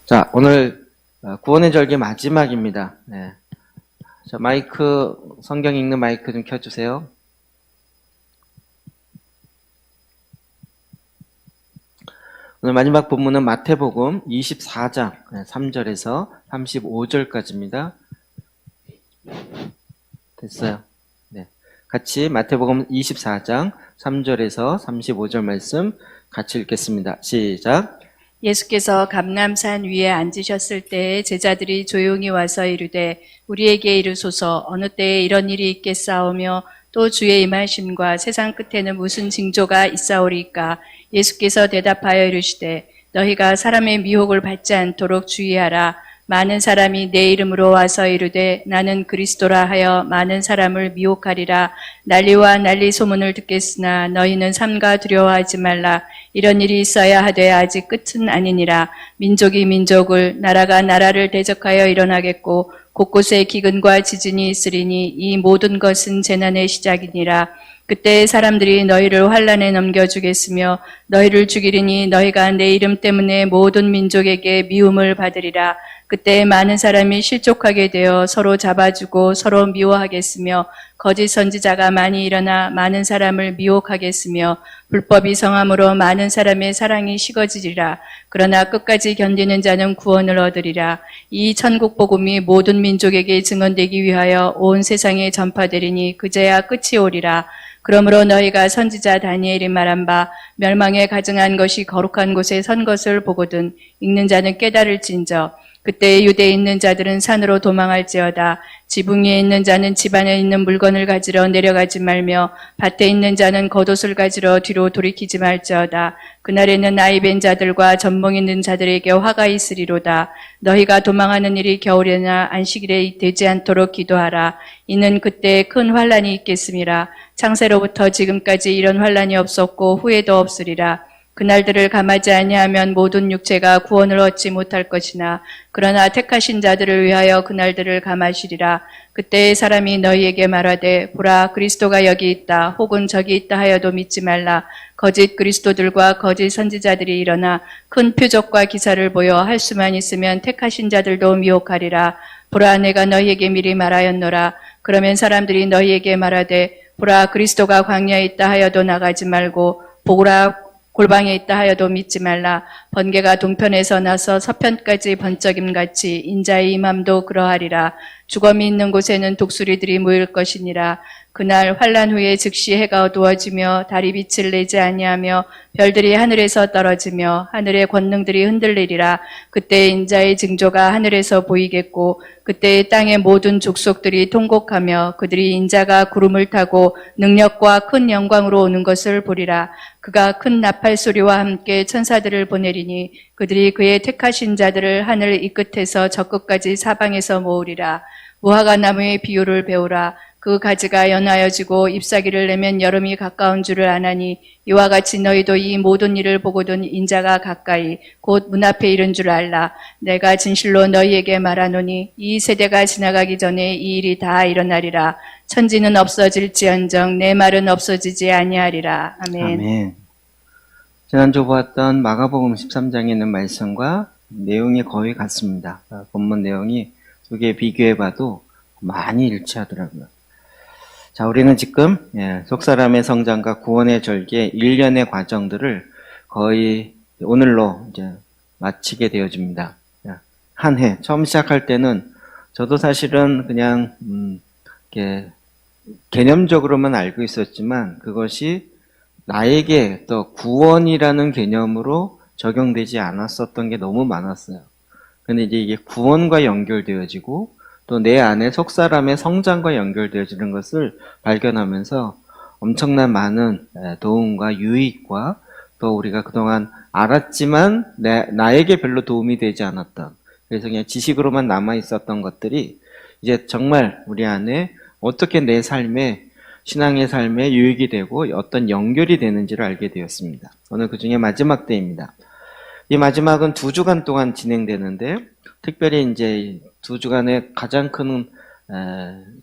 자, 오늘 구원의 절기 마지막입니다. 네. 자, 성경 읽는 마이크 좀 켜주세요. 오늘 마지막 본문은 마태복음 24장 3절에서 35절까지입니다. 됐어요. 네. 같이 마태복음 24장 3절에서 35절 말씀 같이 읽겠습니다. 시작. 예수께서 감람산 위에 앉으셨을 때에 제자들이 조용히 와서 이르되 우리에게 이르소서 어느 때에 이런 일이 있겠사오며 또 주의 임하심과 세상 끝에는 무슨 징조가 있사오리까. 예수께서 대답하여 이르시되 너희가 사람의 미혹을 받지 않도록 주의하라. 많은 사람이 내 이름으로 와서 이르되 나는 그리스도라 하여 많은 사람을 미혹하리라. 난리와 난리 소문을 듣겠으나 너희는 삼가 두려워하지 말라. 이런 일이 있어야 하되 아직 끝은 아니니라. 민족이 민족을, 나라가 나라를 대적하여 일어나겠고 곳곳에 기근과 지진이 있으리니 이 모든 것은 재난의 시작이니라. 그때 사람들이 너희를 환난에 넘겨주겠으며 너희를 죽이리니 너희가 내 이름 때문에 모든 민족에게 미움을 받으리라. 그때 많은 사람이 실족하게 되어 서로 잡아주고 서로 미워하겠으며 거짓 선지자가 많이 일어나 많은 사람을 미혹하겠으며 불법이 성함으로 많은 사람의 사랑이 식어지리라. 그러나 끝까지 견디는 자는 구원을 얻으리라. 이 천국 복음이 모든 민족에게 증언되기 위하여 온 세상에 전파되리니 그제야 끝이 오리라. 그러므로 너희가 선지자 다니엘이 말한 바 멸망에 가증한 것이 거룩한 곳에 선 것을 보거든 읽는 자는 깨달을진저. 그때 유대에 있는 자들은 산으로 도망할지어다. 지붕 위에 있는 자는 집 안에 있는 물건을 가지러 내려가지 말며 밭에 있는 자는 겉옷을 가지러 뒤로 돌이키지 말지어다. 그날에는 나이 벤 자들과 전몽 있는 자들에게 화가 있으리로다. 너희가 도망하는 일이 겨울에나 안식일에 되지 않도록 기도하라. 이는 그때 큰 환란이 있겠음이라. 창세로부터 지금까지 이런 환란이 없었고 후에도 없으리라. 그날들을 감하지 아니하면 모든 육체가 구원을 얻지 못할 것이나 그러나 택하신 자들을 위하여 그날들을 감하시리라. 그때 사람이 너희에게 말하되 보라 그리스도가 여기 있다 혹은 저기 있다 하여도 믿지 말라. 거짓 그리스도들과 거짓 선지자들이 일어나 큰 표적과 기사를 보여 할 수만 있으면 택하신 자들도 미혹하리라. 보라 내가 너희에게 미리 말하였노라. 그러면 사람들이 너희에게 말하되 보라 그리스도가 광야에 있다 하여도 나가지 말고 보라 골방에 있다 하여도 믿지 말라. 번개가 동편에서 나서 서편까지 번쩍임같이 인자의 임함도 그러하리라. 주검이 있는 곳에는 독수리들이 모일 것이니라. 그날 환란 후에 즉시 해가 어두워지며 달이 빛을 내지 아니하며 별들이 하늘에서 떨어지며 하늘의 권능들이 흔들리리라. 그때 인자의 징조가 하늘에서 보이겠고 그때 땅의 모든 족속들이 통곡하며 그들이 인자가 구름을 타고 능력과 큰 영광으로 오는 것을 보리라. 그가 큰 나팔 소리와 함께 천사들을 보내리니 그들이 그의 택하신 자들을 하늘 이 끝에서 저 끝까지 사방에서 모으리라. 무화과 나무의 비유를 배우라. 그 가지가 연하여지고 잎사귀를 내면 여름이 가까운 줄을 아나니 이와 같이 너희도 이 모든 일을 보거든 인자가 가까이 곧 문 앞에 이른 줄 알라. 내가 진실로 너희에게 말하노니 이 세대가 지나가기 전에 이 일이 다 일어나리라. 천지는 없어질지언정 내 말은 없어지지 아니하리라. 아멘. 아멘. 지난주 보았던 마가복음 13장에 있는 말씀과 내용이 거의 같습니다. 본문 내용이 두 개 비교해봐도 많이 일치하더라고요. 자, 우리는 지금 속사람의 성장과 구원의 절기의 일련의 과정들을 거의 오늘로 이제 마치게 되어집니다. 한 해 처음 시작할 때는 저도 사실은 그냥 이렇게 개념적으로만 알고 있었지만 그것이 나에게 또 구원이라는 개념으로 적용되지 않았었던 게 너무 많았어요. 근데 이제 이게 구원과 연결되어지고 또 내 안에 속사람의 성장과 연결되어지는 것을 발견하면서 엄청난 많은 도움과 유익과 또 우리가 그동안 알았지만 나에게 별로 도움이 되지 않았던, 그래서 그냥 지식으로만 남아 있었던 것들이 이제 정말 우리 안에 어떻게 내 삶에, 신앙의 삶에 유익이 되고 어떤 연결이 되는지를 알게 되었습니다. 오늘 그 중에 마지막 때입니다. 이 마지막은 2주간 동안 진행되는데 특별히 이제 2주간의 가장 큰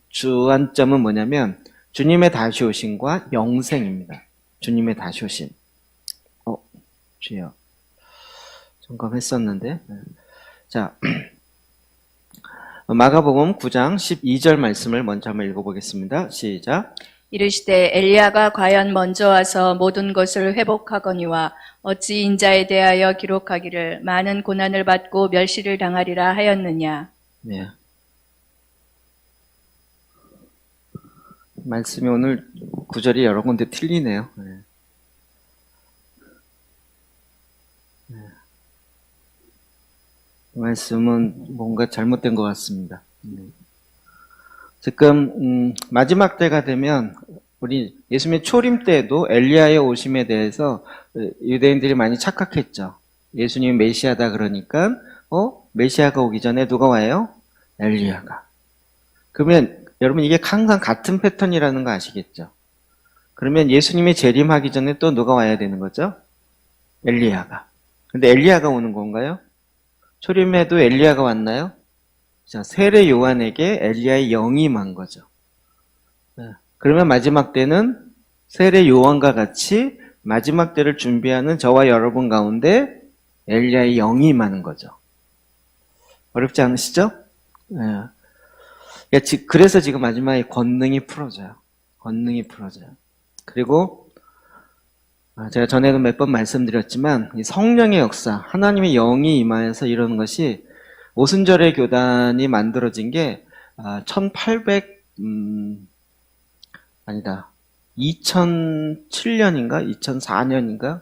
주안점은 뭐냐면 주님의 다시 오심과 영생입니다. 주님의 다시 오심. 주여. 점검했었는데 자, 마가복음 9장 12절 말씀을 먼저 한번 읽어보겠습니다. 시작. 이르시되 엘리야가 과연 먼저 와서 모든 것을 회복하거니와 어찌 인자에 대하여 기록하기를 많은 고난을 받고 멸시를 당하리라 하였느냐. 네. 말씀이 오늘 구절이 여러 군데 틀리네요. 네. 네. 이 말씀은 뭔가 잘못된 것 같습니다. 지금 마지막 때가 되면 우리 예수님의 초림 때에도 엘리야의 오심에 대해서 유대인들이 많이 착각했죠. 예수님이 메시아다 그러니까 메시아가 오기 전에 누가 와요? 엘리야가. 그러면 여러분 이게 항상 같은 패턴이라는 거 아시겠죠? 그러면 예수님이 재림하기 전에 또 누가 와야 되는 거죠? 엘리야가. 근데 엘리야가 오는 건가요? 초림에도 엘리야가 왔나요? 자, 세례 요한에게 엘리야의 영이 임한 거죠. 그러면 마지막 때는 세례 요한과 같이 마지막 때를 준비하는 저와 여러분 가운데 엘리야의 영이 임하는 거죠. 어렵지 않으시죠? 그래서 지금 마지막에 권능이 풀어져요. 권능이 풀어져요. 그리고 제가 전에도 몇 번 말씀드렸지만 이 성령의 역사, 하나님의 영이 임하여서 이러는 것이 오순절의 교단이 만들어진 게 2007년인가 2004년인가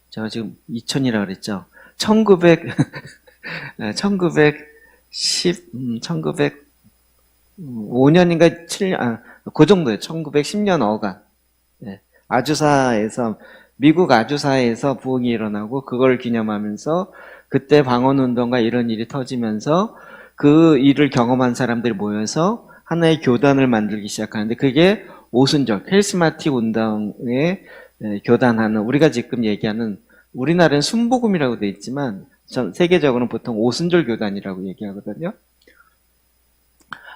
제가 지금 2000이라 그랬죠. 1905년인가 7년, 그 정도예요. 1910년 어간. 네. 미국 아주사에서 부흥이 일어나고 그걸 기념하면서 그때 방언운동과 이런 일이 터지면서 그 일을 경험한 사람들이 모여서 하나의 교단을 만들기 시작하는데 그게 오순절, 헬스마틱 운동에 교단하는 우리가 지금 얘기하는 우리나라는 순복음이라고 되어 있지만 전 세계적으로는 보통 오순절 교단이라고 얘기하거든요.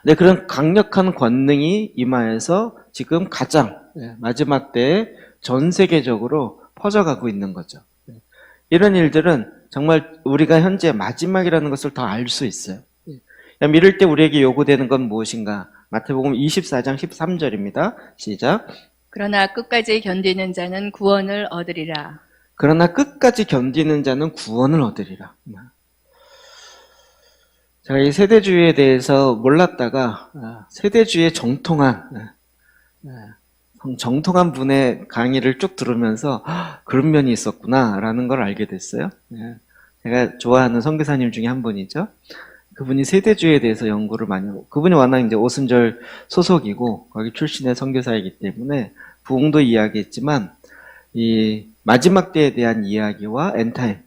네, 그런 강력한 권능이 임하여서 지금 가장 마지막 때에 전 세계적으로 퍼져가고 있는 거죠. 이런 일들은 정말 우리가 현재 마지막이라는 것을 더 알 수 있어요. 이럴 때 우리에게 요구되는 건 무엇인가? 마태복음 24장 13절입니다. 시작. 그러나 끝까지 견디는 자는 구원을 얻으리라. 그러나 끝까지 견디는 자는 구원을 얻으리라. 제가 이 세대주의에 대해서 몰랐다가 세대주의의 정통한 분의 강의를 쭉 들으면서 그런 면이 있었구나라는 걸 알게 됐어요. 제가 좋아하는 선교사님 중에 한 분이죠. 그분이 세대주의에 대해서 연구를 많이 하고, 그분이 워낙 이제 오순절 소속이고 거기 출신의 선교사이기 때문에 부흥도 이야기했지만 이 마지막 때에 대한 이야기와 엔타임,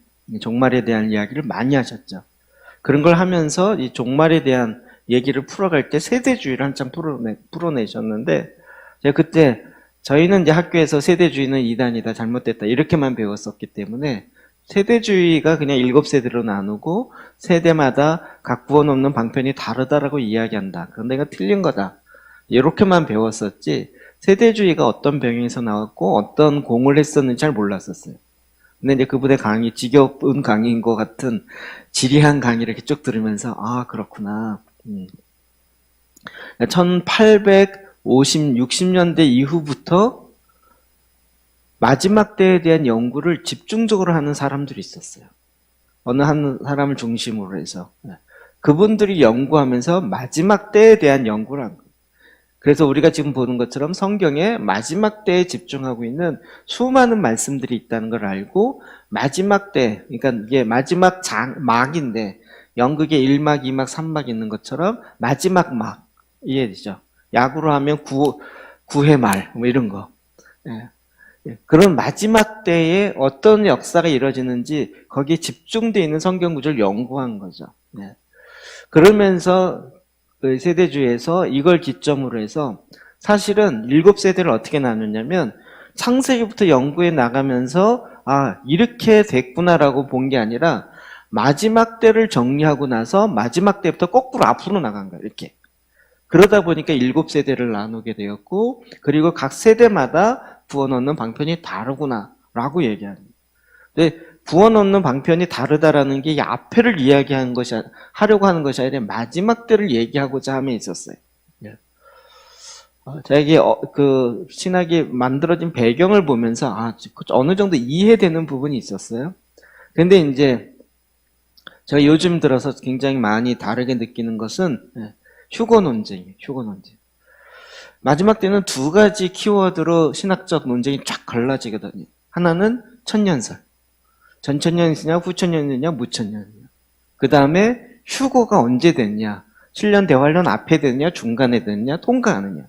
종말에 대한 이야기를 많이 하셨죠. 그런 걸 하면서 이 종말에 대한 얘기를 풀어갈 때 세대주의를 한참 풀어내셨는데 제가 그때 저희는 이제 학교에서 세대주의는 이단이다, 잘못됐다 이렇게만 배웠었기 때문에 세대주의가 그냥 7세대로 나누고 세대마다 각 구원 없는 방편이 다르다라고 이야기한다. 그런 데가 틀린 거다. 이렇게만 배웠었지 세대주의가 어떤 병에서 나왔고 어떤 공을 했었는지 잘 몰랐었어요. 근데 이제 그분의 강의, 지겨운 강의인 것 같은 지리한 강의를 이렇게 쭉 들으면서 그렇구나. 1850, 60년대 이후부터 마지막 때에 대한 연구를 집중적으로 하는 사람들이 있었어요. 어느 한 사람을 중심으로 해서. 그분들이 연구하면서 마지막 때에 대한 연구를 한 거예요. 그래서 우리가 지금 보는 것처럼 성경에 마지막 때에 집중하고 있는 수많은 말씀들이 있다는 걸 알고 마지막 때, 그러니까 이게 마지막 막인데 연극에 1막, 2막, 3막 있는 것처럼 마지막 막, 이해되죠? 야구로 하면 9회 말, 뭐 이런 거. 그런 마지막 때에 어떤 역사가 이루어지는지 거기에 집중되어 있는 성경 구절을 연구한 거죠. 그러면서 그 세대주의에서 이걸 기점으로 해서 사실은 7세대를 어떻게 나누냐면 창세기부터 연구해 나가면서 이렇게 됐구나라고 본 게 아니라 마지막 때를 정리하고 나서 마지막 때부터 거꾸로 앞으로 나간 거예요. 이렇게. 그러다 보니까 7세대를 나누게 되었고 그리고 각 세대마다 구원 얻는 방편이 다르구나라고 얘기합니다. 근데 구원 얻는 방편이 다르다라는 게 이 앞에를 이야기하는 것이, 하려고 하는 것이 아니라 마지막 때를 얘기하고자 함에 있었어요. 제가 이게 그 신학이 만들어진 배경을 보면서 어느 정도 이해되는 부분이 있었어요. 근데 이제 제가 요즘 들어서 굉장히 많이 다르게 느끼는 것은 휴거 논쟁이에요. 휴거 논쟁. 마지막 때는 두 가지 키워드로 신학적 논쟁이 쫙 갈라지거든요. 하나는 천년설. 전천년이냐, 후천년이냐, 무천년이냐. 그 다음에 휴거가 언제 됐냐. 7년 대환란 앞에 됐냐, 중간에 됐냐, 통과하느냐.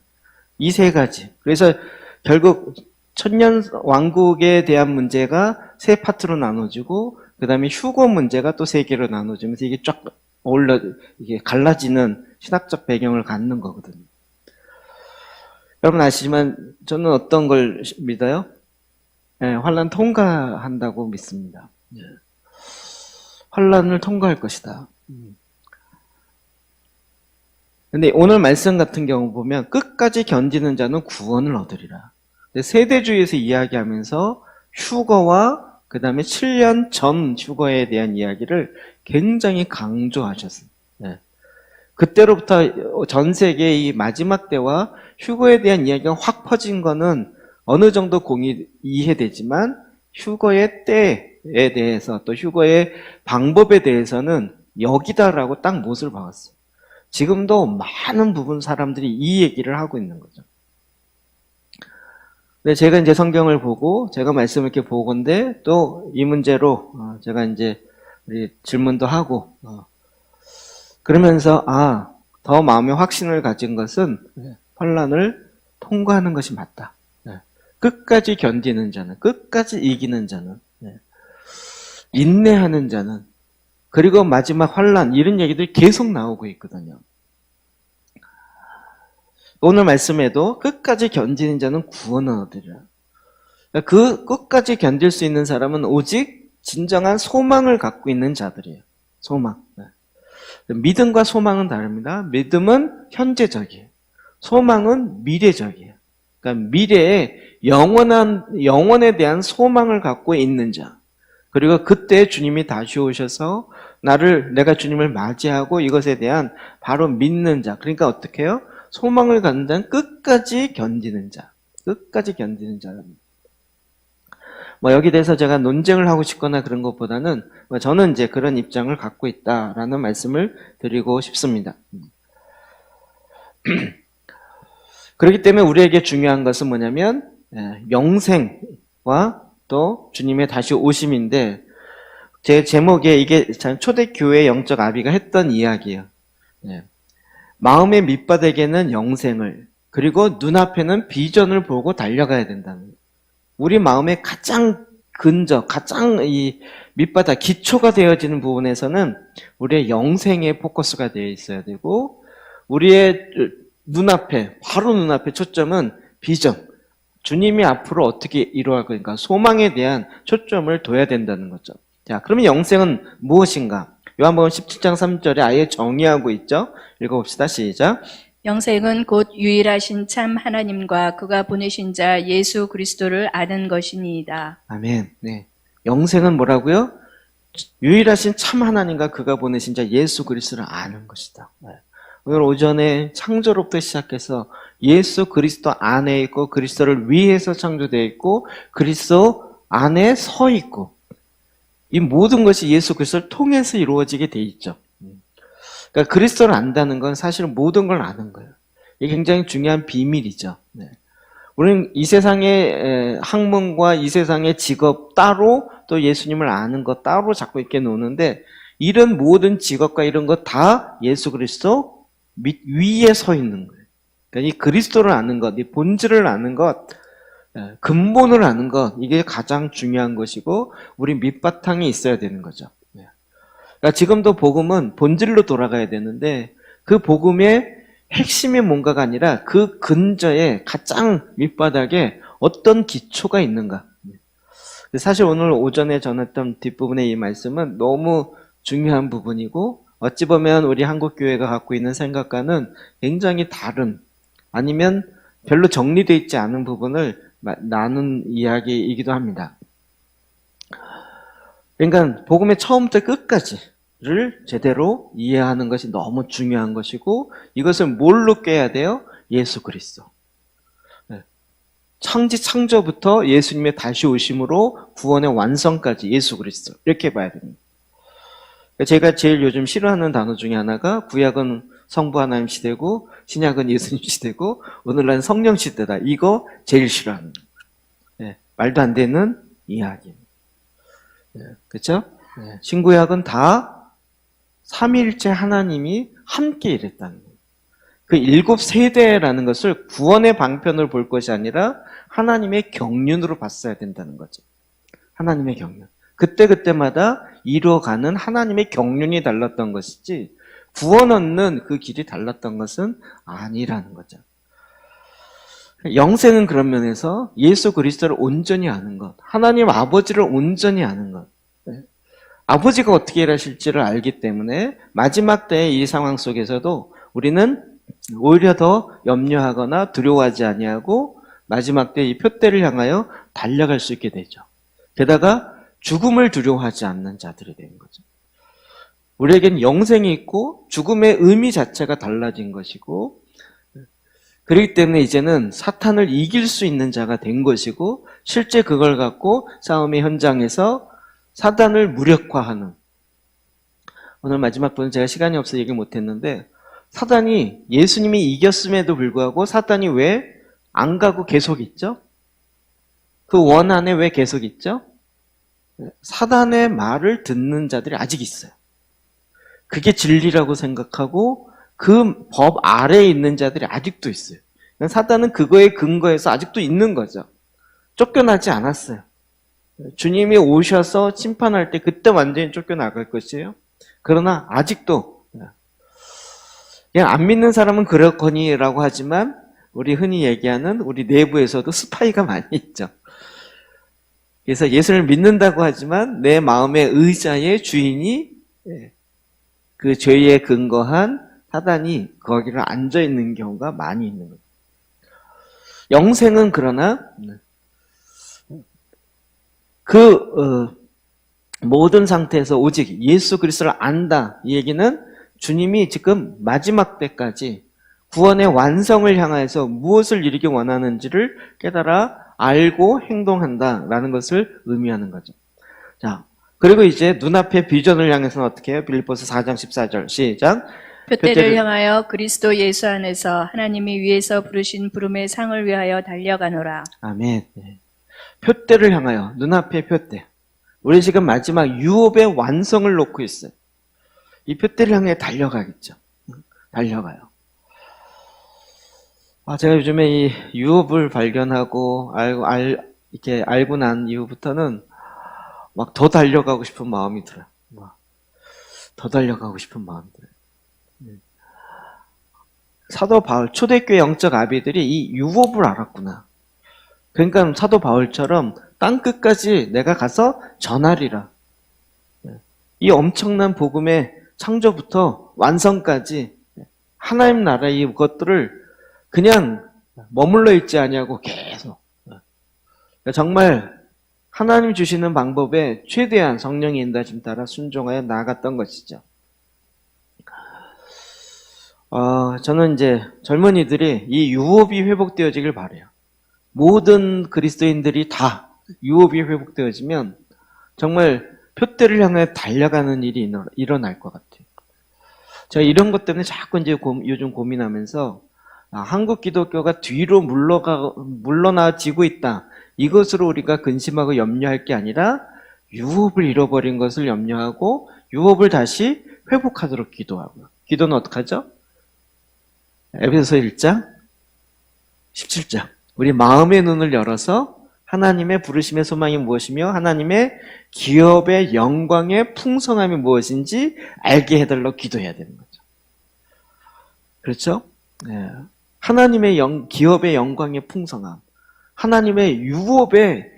이 세 가지. 그래서 결국 천년 왕국에 대한 문제가 세 파트로 나눠지고, 그 다음에 휴거 문제가 또 세 개로 나눠지면서 이게 쫙 이게 갈라지는 신학적 배경을 갖는 거거든요. 여러분 아시지만 저는 어떤 걸 믿어요? 환란 통과한다고 믿습니다. 환란을 통과할 것이다. 근데 오늘 말씀 같은 경우 보면 끝까지 견디는 자는 구원을 얻으리라. 세대주의에서 이야기하면서 휴거와 그 다음에 7년 전 휴거에 대한 이야기를 굉장히 강조하셨어요. 그때로부터 전 세계의 이 마지막 때와 휴거에 대한 이야기가 확 퍼진 거는 어느 정도 이해되지만 휴거의 때에 대해서 또 휴거의 방법에 대해서는 여기다라고 딱 못을 박았어요. 지금도 많은 부분 사람들이 이 얘기를 하고 있는 거죠. 근데 제가 이제 성경을 보고 제가 말씀을 이렇게 보건데 또 이 문제로 제가 이제 우리 질문도 하고 그러면서 더 마음의 확신을 가진 것은 환란을 통과하는 것이 맞다. 끝까지 견디는 자는, 끝까지 이기는 자는, 인내하는 자는, 그리고 마지막 환란 이런 얘기들이 계속 나오고 있거든요. 오늘 말씀에도 끝까지 견디는 자는 구원을 얻으리라. 그 끝까지 견딜 수 있는 사람은 오직 진정한 소망을 갖고 있는 자들이에요. 소망. 믿음과 소망은 다릅니다. 믿음은 현재적이에요. 소망은 미래적이에요. 그러니까 미래에 영원에 대한 소망을 갖고 있는 자. 그리고 그때 주님이 다시 오셔서 내가 주님을 맞이하고 이것에 대한 바로 믿는 자. 그러니까 어떻게 해요? 소망을 갖는 자는 끝까지 견디는 자. 끝까지 견디는 자랍니다. 여기 대해서 제가 논쟁을 하고 싶거나 그런 것보다는 저는 이제 그런 입장을 갖고 있다라는 말씀을 드리고 싶습니다. 그렇기 때문에 우리에게 중요한 것은 뭐냐면 영생과 또 주님의 다시 오심인데 제 제목에 이게 참 초대교회 영적 아비가 했던 이야기예요. 마음의 밑바닥에는 영생을 그리고 눈앞에는 비전을 보고 달려가야 된다는 거예요. 우리 마음의 가장 가장 이 밑바닥, 기초가 되어지는 부분에서는 우리의 영생에 포커스가 되어 있어야 되고 우리의 바로 눈앞에 초점은 비전. 주님이 앞으로 어떻게 이루어갈 거니까 소망에 대한 초점을 둬야 된다는 거죠. 자, 그러면 영생은 무엇인가? 요한복음 17장 3절에 아예 정의하고 있죠. 읽어봅시다. 시작. 영생은 곧 유일하신 참 하나님과 그가 보내신 자 예수 그리스도를 아는 것이니이다. 아멘. 네. 영생은 뭐라고요? 유일하신 참 하나님과 그가 보내신 자 예수 그리스도를 아는 것이다. 오늘 오전에 창조로부터 시작해서 예수 그리스도 안에 있고 그리스도를 위해서 창조되어 있고 그리스도 안에 서 있고 이 모든 것이 예수 그리스도를 통해서 이루어지게 돼 있죠. 그러니까 그리스도를 안다는 건 사실은 모든 걸 아는 거예요. 이게 굉장히 중요한 비밀이죠. 우리는 이 세상의 학문과 이 세상의 직업 따로 또 예수님을 아는 것 따로 자꾸 이렇게 노는데 이런 모든 직업과 이런 것 다 예수 그리스도 위에 서 있는 거예요. 그러니까 이 그리스도를 아는 것, 이 본질을 아는 것, 근본을 아는 것 이게 가장 중요한 것이고 우리 밑바탕에 있어야 되는 거죠. 그러니까 지금도 복음은 본질로 돌아가야 되는데 그 복음의 핵심이 뭔가가 아니라 그 근저에 가장 밑바닥에 어떤 기초가 있는가. 사실 오늘 오전에 전했던 뒷부분의 이 말씀은 너무 중요한 부분이고 어찌 보면 우리 한국교회가 갖고 있는 생각과는 굉장히 다른 아니면 별로 정리되어 있지 않은 부분을 나눈 이야기이기도 합니다. 그러니까 복음의 처음부터 끝까지를 제대로 이해하는 것이 너무 중요한 것이고, 이것을 뭘로 깨야 돼요? 예수 그리스도. 창조부터 예수님의 다시 오심으로 구원의 완성까지 예수 그리스도. 이렇게 봐야 됩니다. 제가 제일 요즘 싫어하는 단어 중에 하나가, 구약은 성부 하나님 시대고 신약은 예수님 시대고 오늘날은 성령 시대다. 이거 제일 싫어하는 거예요. 말도 안 되는 이야기. 그렇죠? 신구약은 다 삼위일체 하나님이 함께 일했다는 거예요. 그 7세대라는 것을 구원의 방편으로 볼 것이 아니라 하나님의 경륜으로 봤어야 된다는 거죠. 하나님의 경륜. 그때그때마다 이루어가는 하나님의 경륜이 달랐던 것이지, 구원 얻는 그 길이 달랐던 것은 아니라는 거죠. 영생은 그런 면에서 예수 그리스도를 온전히 아는 것, 하나님 아버지를 온전히 아는 것, 아버지가 어떻게 일하실지를 알기 때문에 마지막 때의 이 상황 속에서도 우리는 오히려 더 염려하거나 두려워하지 아니하고 마지막 때 이 표대를 향하여 달려갈 수 있게 되죠. 게다가 죽음을 두려워하지 않는 자들이 되는 거죠. 우리에겐 영생이 있고 죽음의 의미 자체가 달라진 것이고, 그렇기 때문에 이제는 사탄을 이길 수 있는 자가 된 것이고, 실제 그걸 갖고 싸움의 현장에서 사단을 무력화하는, 오늘 마지막 부분 제가 시간이 없어서 얘기 못했는데, 사단이 예수님이 이겼음에도 불구하고 사단이 왜 안 가고 계속 있죠? 그 원 안에 왜 계속 있죠? 사단의 말을 듣는 자들이 아직 있어요. 그게 진리라고 생각하고 그 법 아래에 있는 자들이 아직도 있어요. 사단은 그거에 근거해서 아직도 있는 거죠. 쫓겨나지 않았어요. 주님이 오셔서 심판할 때 그때 완전히 쫓겨나갈 것이에요. 그러나 아직도 그냥 안 믿는 사람은 그렇거니라고 하지만, 우리 흔히 얘기하는 우리 내부에서도 스파이가 많이 있죠. 그래서 예수를 믿는다고 하지만 내 마음의 의자의 주인이 그 죄에 근거한 사단이 거기를 앉아 있는 경우가 많이 있는 거죠. 영생은 그러나 그 모든 상태에서 오직 예수 그리스도를 안다. 이 얘기는 주님이 지금 마지막 때까지 구원의 완성을 향해서 무엇을 이루기 원하는지를 깨달아 알고 행동한다라는 것을 의미하는 거죠. 자, 그리고 이제 눈앞의 비전을 향해서는 어떻게 해요? 빌립보서 4장 14절 시작. 표대를 향하여 그리스도 예수 안에서 하나님이 위에서 부르신 부름의 상을 위하여 달려가노라. 아멘. 표대를 향하여, 눈앞의 표대. 우리 지금 마지막 유업의 완성을 놓고 있어요. 이 표대를 향해 달려가겠죠. 달려가요. 제가 요즘에 이 유업을 발견하고 이렇게 알고 난 이후부터는 막 더 달려가고 싶은 마음이 들어요. 더 달려가고 싶은 마음이 들어요. 사도 바울, 초대교회 영적 아비들이 이 유업을 알았구나. 그러니까 사도 바울처럼 땅 끝까지 내가 가서 전하리라. 이 엄청난 복음의 창조부터 완성까지 하나님 나라의 것들을 그냥 머물러 있지 아니하고 계속 정말 하나님 주시는 방법에 최대한 성령의 인도하심 따라 순종하여 나아갔던 것이죠. 저는 이제 젊은이들이 이 유업이 회복되어지길 바라요. 모든 그리스도인들이 다 유업이 회복되어지면 정말 표대를 향해 달려가는 일이 일어날 것 같아요. 제가 이런 것 때문에 자꾸 이제 요즘 고민하면서 한국 기독교가 뒤로 물러나지고 있다. 이것으로 우리가 근심하고 염려할 게 아니라 유업을 잃어버린 것을 염려하고 유업을 다시 회복하도록 기도하고요. 기도는 어떻게 하죠? 에베소서 1장 17장. 우리 마음의 눈을 열어서 하나님의 부르심의 소망이 무엇이며 하나님의 기업의 영광의 풍성함이 무엇인지 알게 해달라고 기도해야 되는 거죠. 그렇죠? 네. 하나님의 기업의 영광의 풍성함, 하나님의 유업의,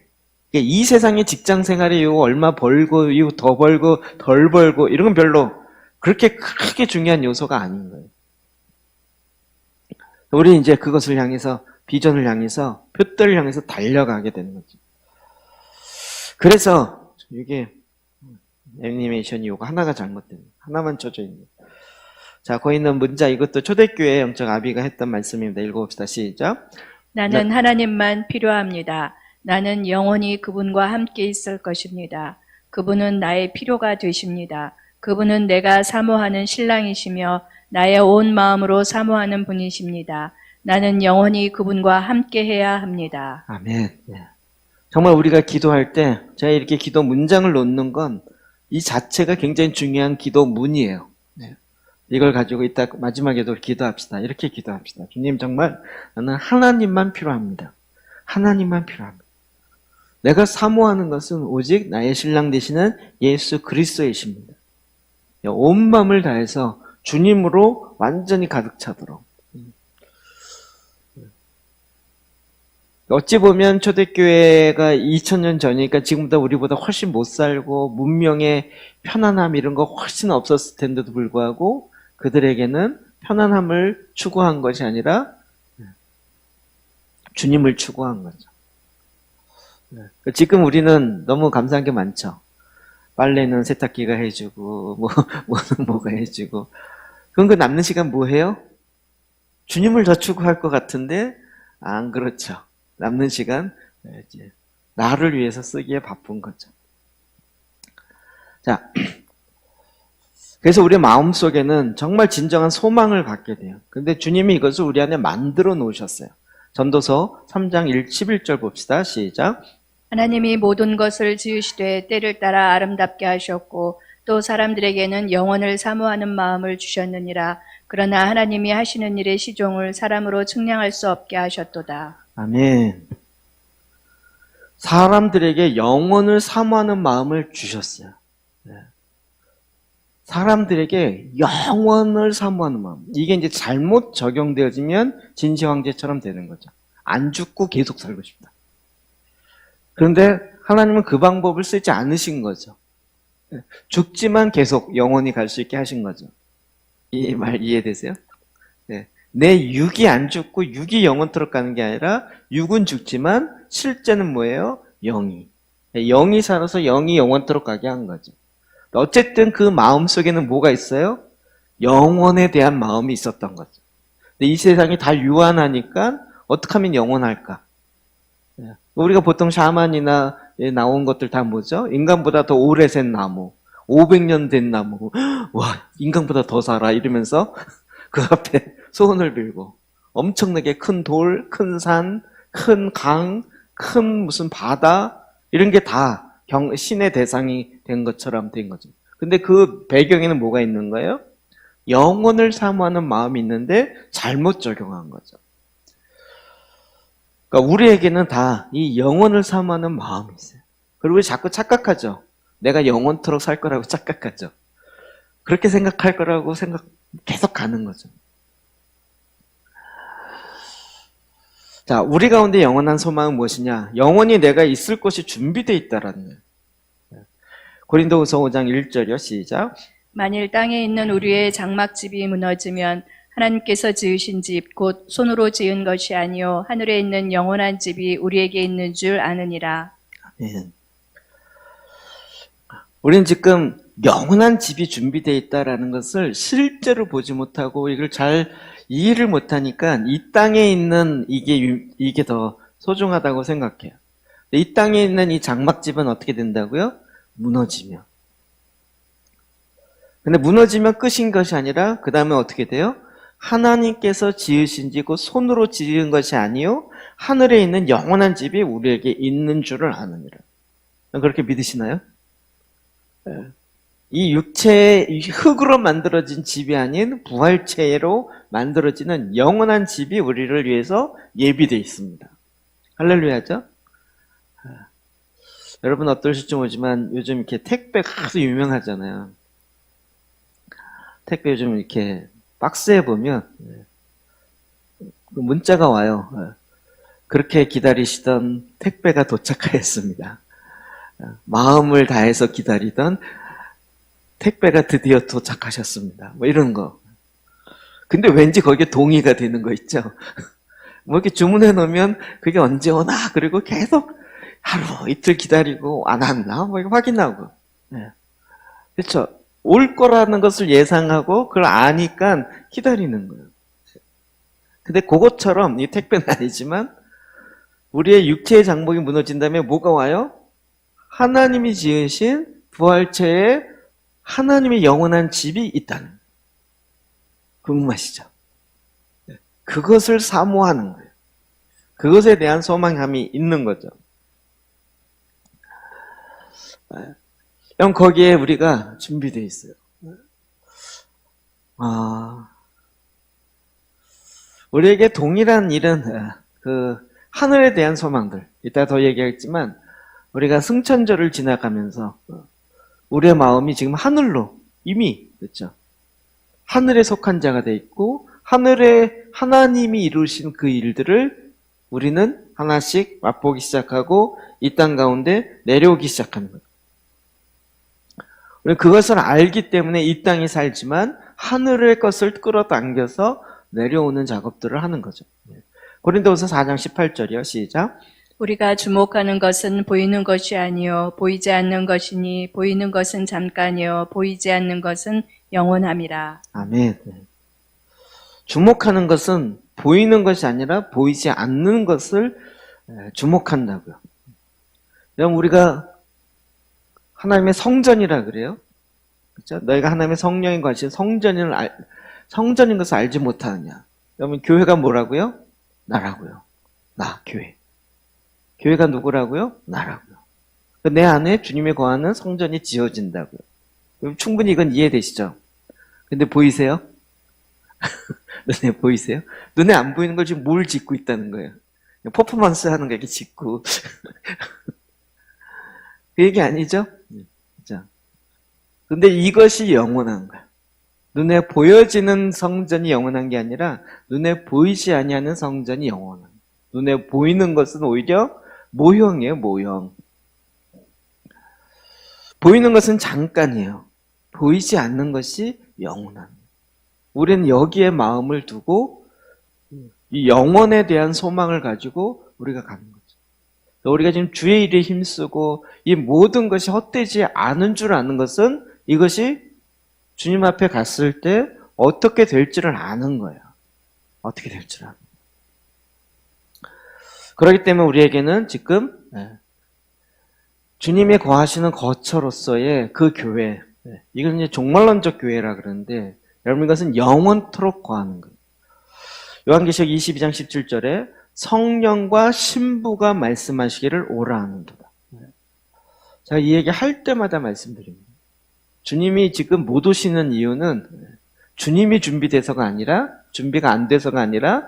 이 세상의 직장 생활의 유업, 얼마 벌고, 이후 더 벌고, 덜 벌고, 이런 건 별로 그렇게 크게 중요한 요소가 아닌 거예요. 우리 이제 그것을 향해서, 비전을 향해서, 표대를 향해서 달려가게 되는 거죠. 그래서 이게 애니메이션이 요거 하나가 잘못된, 하나만 쳐져 있는. 자, 거기 있는 문자, 이것도 초대교회 영적 아비가 했던 말씀입니다. 읽어봅시다. 시작. 나는 하나님만 필요합니다. 나는 영원히 그분과 함께 있을 것입니다. 그분은 나의 필요가 되십니다. 그분은 내가 사모하는 신랑이시며 나의 온 마음으로 사모하는 분이십니다. 나는 영원히 그분과 함께 해야 합니다. 아멘. 예. 정말 우리가 기도할 때, 제가 이렇게 기도 문장을 놓는 건 이 자체가 굉장히 중요한 기도 문이에요. 네. 이걸 가지고 이따 마지막에도 기도합시다. 이렇게 기도합시다. 주님, 정말 나는 하나님만 필요합니다. 하나님만 필요합니다. 내가 사모하는 것은 오직 나의 신랑 되시는 예수 그리스도이십니다. 온 마음을 다해서 주님으로 완전히 가득 차도록. 어찌 보면 초대교회가 2000년 전이니까 지금보다 우리보다 훨씬 못 살고 문명의 편안함 이런 거 훨씬 없었을 텐데도 불구하고 그들에게는 편안함을 추구한 것이 아니라 주님을 추구한 거죠. 지금 우리는 너무 감사한 게 많죠. 빨래는 세탁기가 해주고 뭐가 해주고. 그럼 그 남는 시간 뭐 해요? 주님을 더 추구할 것 같은데 안 그렇죠. 남는 시간 이제 나를 위해서 쓰기에 바쁜 거죠. 자, 그래서 우리 마음속에는 정말 진정한 소망을 갖게 돼요. 근데 주님이 이것을 우리 안에 만들어 놓으셨어요. 전도서 3장 11절 봅시다. 시작. 하나님이 모든 것을 지으시되 때를 따라 아름답게 하셨고 또 사람들에게는 영원을 사모하는 마음을 주셨느니라. 그러나 하나님이 하시는 일의 시종을 사람으로 측량할 수 없게 하셨도다. 아멘. 사람들에게 영원을 사모하는 마음을 주셨어요. 사람들에게 영원을 사모하는 마음. 이게 이제 잘못 적용되어지면 진시황제처럼 되는 거죠. 안 죽고 계속 살고 싶다. 그런데 하나님은 그 방법을 쓰지 않으신 거죠. 죽지만 계속 영원히 갈 수 있게 하신 거죠. 이 말 이해되세요? 네. 내 육이 안 죽고 육이 영원토록 가는 게 아니라 육은 죽지만 실제는 뭐예요? 영이. 영이 살아서 영이 영원토록 가게 한 거죠. 어쨌든 그 마음 속에는 뭐가 있어요? 영원에 대한 마음이 있었던 거죠. 근데 이 세상이 다 유한하니까 어떻게 하면 영원할까? 우리가 보통 샤만이나 나온 것들 다 뭐죠? 인간보다 더 오래 산 나무, 500년 된 나무, 와, 인간보다 더 살아 이러면서 그 앞에 소원을 빌고 엄청나게 큰 돌, 큰 산, 큰 강, 큰 무슨 바다 이런 게 다 신의 대상이 된 것처럼 된 거죠. 근데 그 배경에는 뭐가 있는 거예요? 영혼을 사모하는 마음이 있는데 잘못 적용한 거죠. 그러니까 우리에게는 다 이 영혼을 사모하는 마음이 있어요. 그리고 우리 자꾸 착각하죠. 내가 영원토록 살 거라고 착각하죠. 그렇게 생각할 거라고 계속 가는 거죠. 자, 우리 가운데 영원한 소망은 무엇이냐? 영원히 내가 있을 곳이 준비되어 있다라는 거예요. 고린도후서 5장 1절이요. 시작. 만일 땅에 있는 우리의 장막집이 무너지면 하나님께서 지으신 집 곧 손으로 지은 것이 아니요 하늘에 있는 영원한 집이 우리에게 있는 줄 아느니라. 아멘. 우리는 지금 영원한 집이 준비되어 있다라는 것을 실제로 보지 못하고 이걸 잘 이해를 못하니까 이 땅에 있는 이게 더 소중하다고 생각해요. 이 땅에 있는 이 장막집은 어떻게 된다고요? 무너지면. 근데 무너지면 끝인 것이 아니라 그 다음에 어떻게 돼요? 하나님께서 지으신 집, 곧 손으로 지은 것이 아니요 하늘에 있는 영원한 집이 우리에게 있는 줄을 아느니라. 그렇게 믿으시나요? 이 육체, 흙으로 만들어진 집이 아닌 부활체로 만들어지는 영원한 집이 우리를 위해서 예비되어 있습니다. 할렐루야죠? 여러분 어떠실지 모르지만 요즘 이렇게 택배가 아주 유명하잖아요. 택배 요즘 이렇게 박스에 보면 문자가 와요. 그렇게 기다리시던 택배가 도착하였습니다. 마음을 다해서 기다리던 택배가 드디어 도착하셨습니다. 뭐 이런 거. 근데 왠지 거기에 동의가 되는 거 있죠. 뭐 이렇게 주문해 놓으면 그게 언제 오나 그리고 계속 하루 이틀 기다리고 안 왔나 뭐 이거 확인하고. 네. 그렇죠? 올 거라는 것을 예상하고 그걸 아니까 기다리는 거예요. 근데 그것처럼 이 택배는 아니지만 우리의 육체의 장막이 무너진다면 뭐가 와요? 하나님이 지으신 부활체에 하나님의 영원한 집이 있다는 거예요. 궁금하시죠? 그것을 사모하는 거예요. 그것에 대한 소망감이 있는 거죠. 그럼 거기에 우리가 준비되어 있어요. 우리에게 동일한 일은 그 하늘에 대한 소망들, 이따 더 얘기하겠지만 우리가 승천절을 지나가면서 우리의 마음이 지금 하늘로 이미 그렇죠. 하늘에 속한 자가 돼 있고 하늘에 하나님이 이루신 그 일들을 우리는 하나씩 맛보기 시작하고 이 땅 가운데 내려오기 시작하는 거예요. 우리는 그것을 알기 때문에 이 땅에 살지만 하늘의 것을 끌어당겨서 내려오는 작업들을 하는 거죠. 고린도후서 4장 18절이요. 시작. 우리가 주목하는 것은 보이는 것이 아니요 보이지 않는 것이니 보이는 것은 잠깐이요 보이지 않는 것은 영원함이라. 아멘. 주목하는 것은 보이는 것이 아니라 보이지 않는 것을 주목한다고요. 그럼 우리가 하나님의 성전이라 그래요. 그렇죠? 너희가 하나님의 성령인 것이 성전인 것을 알지 못하느냐. 그러면 교회가 뭐라고요? 나라고요. 나, 교회. 교회가 누구라고요? 나라고요. 내 안에 주님이 거하는 성전이 지어진다고요. 그럼 충분히 이건 이해되시죠? 근데 보이세요? 눈에 보이세요? 눈에 안 보이는 걸 지금 뭘 짓고 있다는 거예요? 퍼포먼스 하는 거 이렇게 짓고. 그 얘기 아니죠? 자, 근데 이것이 영원한 거야. 눈에 보여지는 성전이 영원한 게 아니라 눈에 보이지 아니하는 성전이 영원한 거야. 눈에 보이는 것은 오히려 모형이에요, 모형. 보이는 것은 잠깐이에요. 보이지 않는 것이 영원한 거예요. 우리는 여기에 마음을 두고 이 영원에 대한 소망을 가지고 우리가 가는 거죠. 우리가 지금 주의 일에 힘쓰고 이 모든 것이 헛되지 않은 줄 아는 것은 이것이 주님 앞에 갔을 때 어떻게 될지를 아는 거예요. 어떻게 될 줄 아는 거예요. 그렇기 때문에 우리에게는 지금 주님의 거하시는 거처로서의 그 교회, 이건 이제 종말론적 교회라 그러는데 여러분 이것은 영원토록 거하는 거예요. 요한계시록 22장 17절에 성령과 신부가 말씀하시기를 오라 하는도다. 제가 이 얘기 할 때마다 말씀드립니다. 주님이 지금 못 오시는 이유는 주님이 준비돼서가 아니라 준비가 안 돼서가 아니라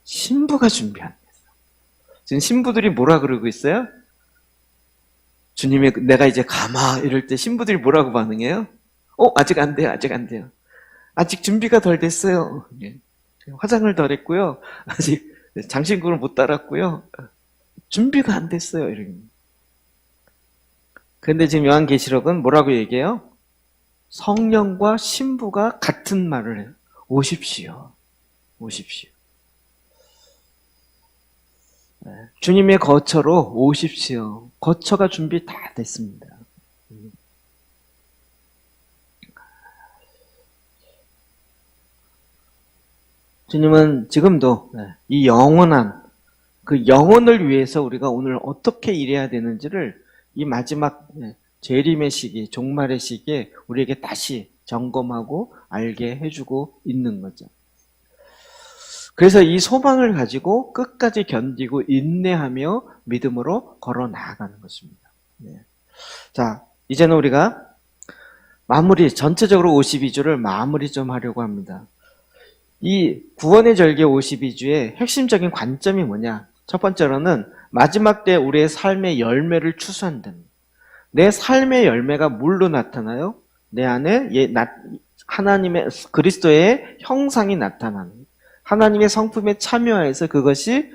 신부가 준비 안 됐어. 지금 신부들이 뭐라 그러고 있어요? 주님이 내가 이제 가마 이럴 때 신부들이 뭐라고 반응해요? 아직 안 돼요. 아직 안 돼요. 아직 준비가 덜 됐어요. 화장을 덜 했고요. 아직 장신구를 못 달았고요. 준비가 안 됐어요. 이런. 근데 지금 요한계시록은 뭐라고 얘기해요? 성령과 신부가 같은 말을 해요. 오십시오. 오십시오. 주님의 거처로 오십시오. 거처가 준비 다 됐습니다. 주님은 지금도 이 영원한 그 영혼을 위해서 우리가 오늘 어떻게 일해야 되는지를 이 마지막 재림의 시기, 종말의 시기에 우리에게 다시 점검하고 알게 해주고 있는 거죠. 그래서 이 소망을 가지고 끝까지 견디고 인내하며 믿음으로 걸어 나아가는 것입니다. 자, 이제는 우리가 전체적으로 52주를 마무리 좀 하려고 합니다. 이 구원의 절개 52주의 핵심적인 관점이 뭐냐? 첫 번째로는 마지막 때 우리의 삶의 열매를 추수한다는 거예요. 내 삶의 열매가 뭘로 나타나요? 내 안에 하나님의 그리스도의 형상이 나타나는 거예요. 하나님의 성품에 참여해서 그것이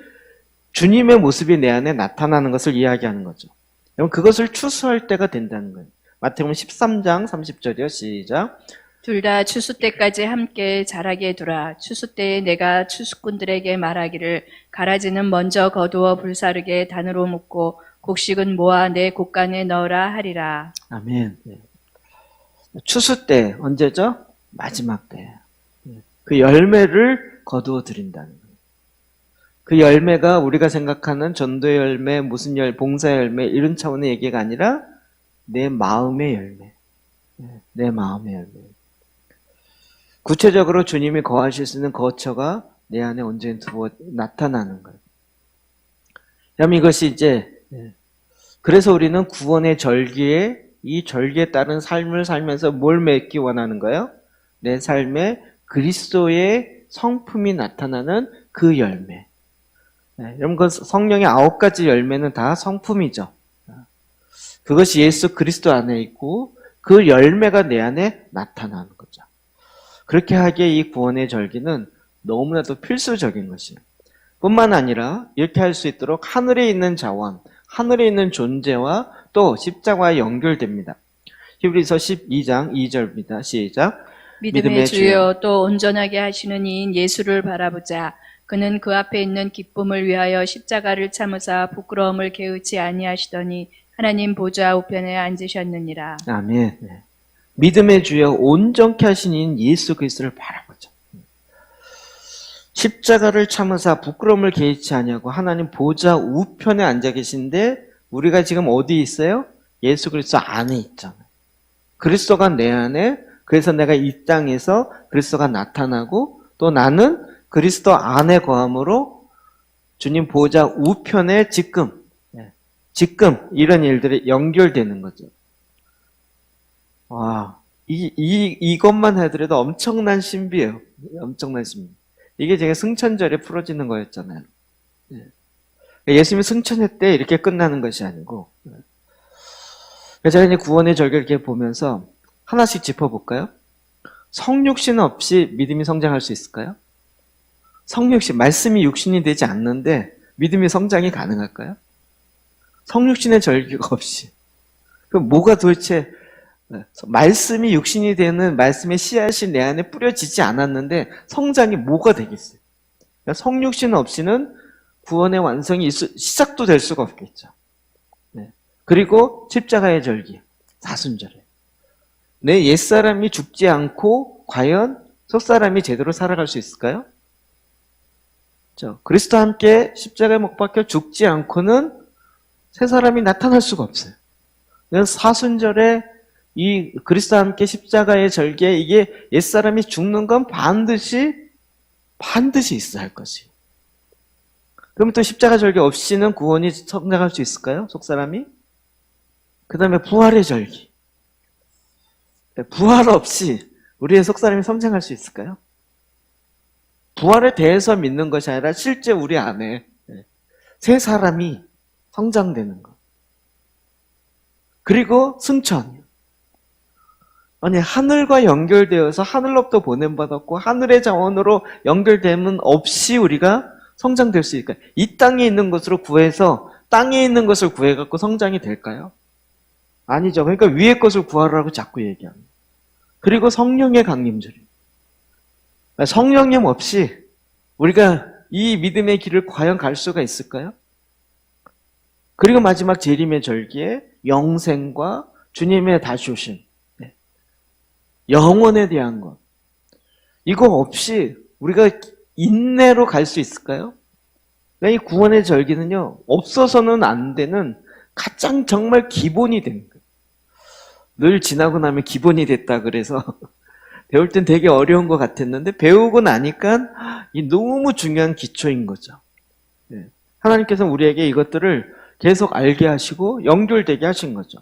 주님의 모습이 내 안에 나타나는 것을 이야기하는 거죠. 그럼 그것을 추수할 때가 된다는 거예요. 마태복음 13장 30절이요. 시작. 둘 다 추수 때까지 함께 자라게 두라. 추수 때에 내가 추수꾼들에게 말하기를 가라지는 먼저 거두어 불사르게 단으로 묶고 곡식은 모아 내 곡간에 넣으라 하리라. 아멘. 추수 때 언제죠? 마지막 때. 그 열매를 거두어 드린다는 거예요. 그 열매가 우리가 생각하는 전도의 열매, 무슨 봉사의 열매 이런 차원의 얘기가 아니라 내 마음의 열매. 내 마음의 열매. 구체적으로 주님이 거하실 수 있는 거처가 내 안에 온전히 나타나는 거예요. 그럼 이것이 이제 그래서 우리는 구원의 절기에 이 절기에 따른 삶을 살면서 뭘 맺기 원하는 거예요? 내 삶에 그리스도의 성품이 나타나는 그 열매. 여러분, 성령의 9가지 열매는 다 성품이죠. 그것이 예수 그리스도 안에 있고 그 열매가 내 안에 나타나는 거죠. 그렇게 하기에 이 구원의 절기는 너무나도 필수적인 것이에요. 뿐만 아니라 이렇게 할 수 있도록 하늘에 있는 자원, 하늘에 있는 존재와 또 십자가와 연결됩니다. 히브리서 12장 2절입니다. 시작. 믿음의 주여 또 온전하게 하시는 이인 예수를 바라보자. 그는 그 앞에 있는 기쁨을 위하여 십자가를 참으사 부끄러움을 개의치 아니하시더니 하나님 보좌 우편에 앉으셨느니라. 아멘. 믿음의 주여 온전케 하신 이인 예수 그리스도를 바라보자. 십자가를 참으사 부끄러움을 개의치 아니하고 하나님 보좌 우편에 앉아 계신데 우리가 지금 어디 있어요? 예수 그리스도 안에 있잖아요. 그리스도가 내 안에, 그래서 내가 이 땅에서 그리스도가 나타나고 또 나는 그리스도 안에 거함으로 주님 보좌 우편에 지금 이런 일들이 연결되는 거죠. 와, 이것만 하더라도 엄청난 신비예요. 엄청난 신비. 이게 제가 승천절에 풀어지는 거였잖아요. 예수님이 승천했대 이렇게 끝나는 것이 아니고. 제가 이제 구원의 절기를 이렇게 보면서 하나씩 짚어볼까요? 성육신 없이 믿음이 성장할 수 있을까요? 성육신, 말씀이 육신이 되지 않는데 믿음이 성장이 가능할까요? 성육신의 절기가 없이. 그럼 뭐가 도대체 말씀이 육신이 되는 말씀의 씨앗이 내 안에 뿌려지지 않았는데 성장이 뭐가 되겠어요? 그러니까 성육신 없이는 구원의 완성이 시작도 될 수가 없겠죠. 그리고 십자가의 절기, 사순절에 내 옛사람이 죽지 않고 과연 속사람이 제대로 살아갈 수 있을까요? 그리스도와 함께 십자가에 못 박혀 죽지 않고는 새 사람이 나타날 수가 없어요. 그래서 사순절에 이 그리스도와 함께 십자가의 절기에 이게 옛사람이 죽는 건 반드시 있어야 할 것이에요. 그러면 또 십자가 절기 없이는 구원이 성장할 수 있을까요? 속사람이? 그 다음에 부활의 절기. 부활 없이 우리의 속사람이 성장할 수 있을까요? 부활에 대해서 믿는 것이 아니라 실제 우리 안에 새 사람이 성장되는 것. 그리고 승천. 아니, 하늘과 연결되어서 하늘로부터 보냄받았고 하늘의 자원으로 연결됨은 없이 우리가 성장될 수 있을까요? 이 땅에 있는 것으로 구해서 땅에 있는 것을 구해갖고 성장이 될까요? 아니죠. 그러니까 위의 것을 구하라고 자꾸 얘기합니다. 그리고 성령의 강림절이. 성령님 없이 우리가 이 믿음의 길을 과연 갈 수가 있을까요? 그리고 마지막 재림의 절기에 영생과 주님의 다시 오심, 영원에 대한 것. 이거 없이 우리가 인내로 갈 수 있을까요? 이 구원의 절기는요, 없어서는 안 되는 가장 정말 기본이 됩니다. 늘 지나고 나면 기본이 됐다 그래서 배울 땐 되게 어려운 것 같았는데 배우고 나니까 이 너무 중요한 기초인 거죠. 하나님께서 우리에게 이것들을 계속 알게 하시고 연결되게 하신 거죠.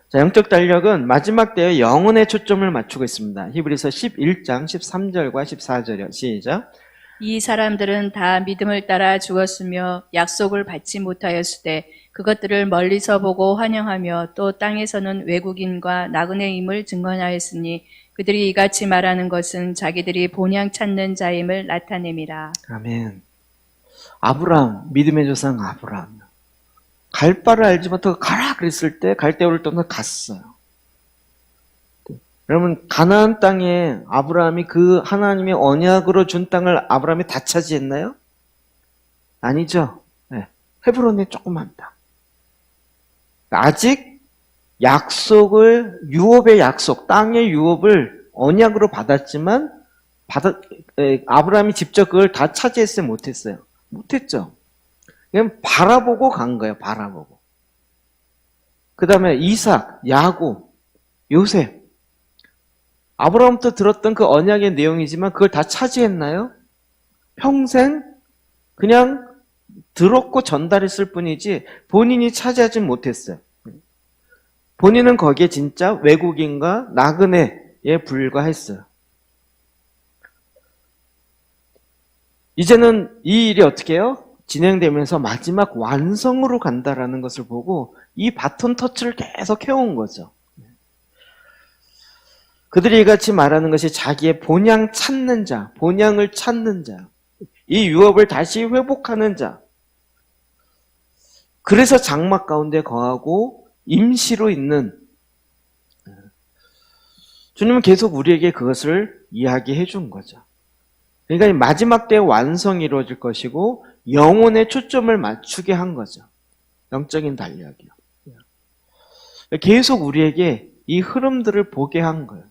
자, 영적 달력은 마지막 때에 영혼에 초점을 맞추고 있습니다. 히브리서 11장 13절과 14절이요. 시작. 이 사람들은 다 믿음을 따라 죽었으며 약속을 받지 못하였으되 그것들을 멀리서 보고 환영하며 또 땅에서는 외국인과 나그네임을 증언하였으니 그들이 이같이 말하는 것은 자기들이 본향 찾는 자임을 나타냄이라. 아멘. 아브라함, 믿음의 조상 아브라함. 갈 바를 알지 못하고 가라 그랬을 때 갈대우를 떠나 갔어요. 여러분, 가나안 땅에 아브라함이 그 하나님의 언약으로 준 땅을 아브라함이 다 차지했나요? 아니죠. 헤브론의 조그만 땅. 아직 유업의 약속, 땅의 유업을 언약으로 받았지만, 아브라함이 직접 그걸 다 차지했어요? 못했어요? 못했죠. 그냥 바라보고 간 거예요, 바라보고. 그 다음에 이삭, 야곱, 요셉. 아브라함부터 들었던 그 언약의 내용이지만 그걸 다 차지했나요? 평생 그냥 들었고 전달했을 뿐이지 본인이 차지하지 못했어요. 본인은 거기에 진짜 외국인과 나그네에 불과했어요. 이제는 이 일이 어떻게 해요? 진행되면서 마지막 완성으로 간다라는 것을 보고 이 바톤 터치를 계속 해온 거죠. 그들이 이같이 말하는 것이 자기의 본향 찾는 자, 본향을 찾는 자, 이 유업을 다시 회복하는 자. 그래서 장막 가운데 거하고 임시로 있는 주님은 계속 우리에게 그것을 이야기해 준 거죠. 그러니까 이 마지막 때의 완성이 이루어질 것이고 영혼의 초점을 맞추게 한 거죠. 영적인 단력이요. 계속 우리에게 이 흐름들을 보게 한 거예요.